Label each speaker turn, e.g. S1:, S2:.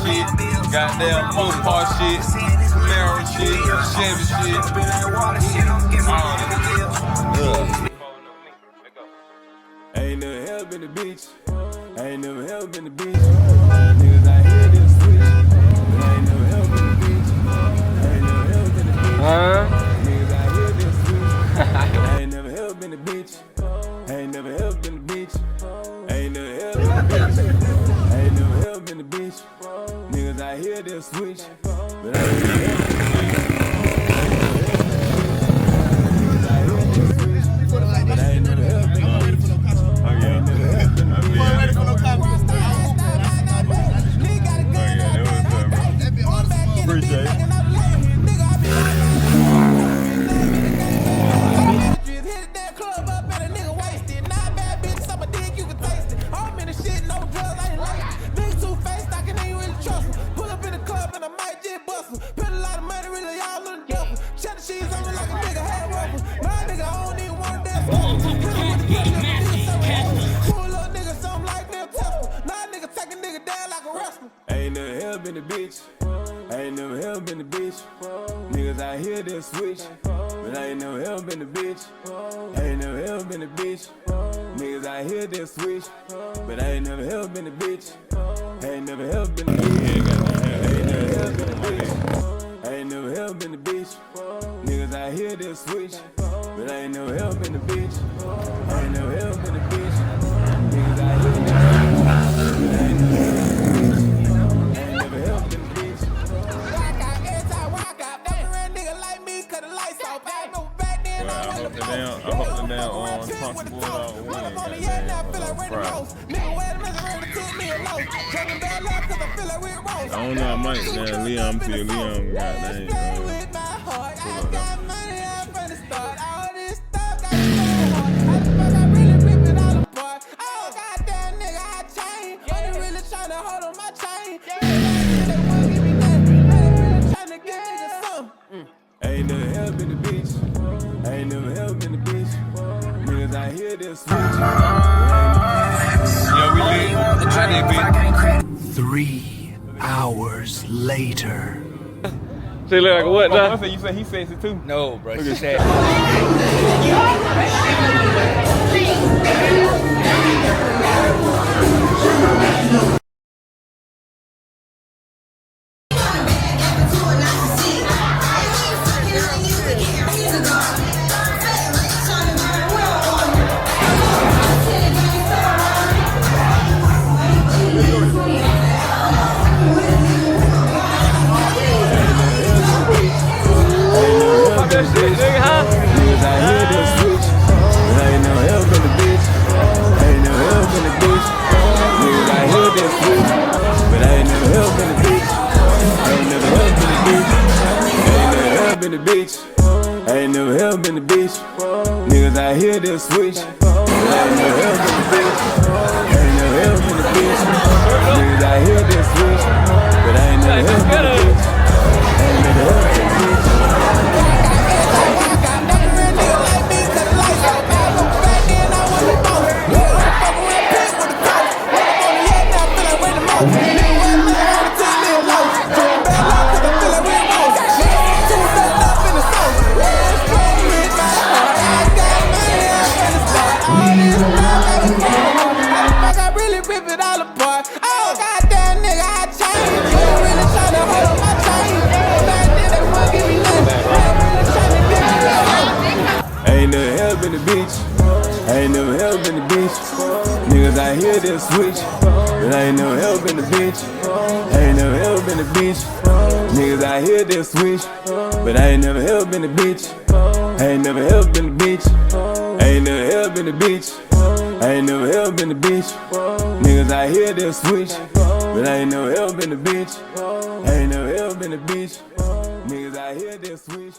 S1: shit, goddamn Mopar shit, Camaro shit, Chevy shit, all that.
S2: Ain't never hell been the beach. Ain't never hell been the beach. Niggas out here just switch. But I ain't never hell been the beach. Ain't never hell been the beach. Niggas out here just switch. I ain't never hell been the beach. Ain't never hell been the beach. Ain't never hell been the beach. Ain't never hell been the beach. Niggas out here just switch. But I ain't never hell been the beach.
S1: Appreciate it.
S2: Ain't never hell been the beach. Ain't never hell been the beach. Niggas out here they switch. But I ain't never hell been the beach. Ain't never hell been the beach. Niggas out here they switch. But I ain't never hell been the beach. Ain't never hell been the beach. Ain't never hell been the beach. Ain't never hell been the beach. Niggas out here they switch. But I ain't never hell been the beach. Ain't never hell been the beach. Niggas out here they switch. But I ain't never hell been the beach.
S1: I hope the damn Constable win, I don't know, I might, man. Leon, feel Leon got that.
S2: Ain't never hell been the beach. Ain't never hell been the beach. Niggas out here they switch.
S1: Yeah, we lit.
S3: 3 hours later.
S4: She look like what now?
S1: You said he sexy too?
S4: No, bro. She said.
S2: Ain't never hell been the beach. Niggas out here they switch. Ain't never hell been the beach. Ain't never hell been the beach. Niggas out here they switch. But I ain't never hell been the beach. Ain't never hell been the beach. Ain't never hell been the beach. Niggas out here they switch. But I ain't never hell been the beach. Ain't never hell been the beach. Niggas out here they switch. But I ain't never hell been the beach. Ain't never hell been the beach. Ain't never hell been the beach. Ain't never hell been the beach. Niggas out here they switch. But I ain't never hell been the beach. Ain't never hell been the beach. Niggas out here they switch.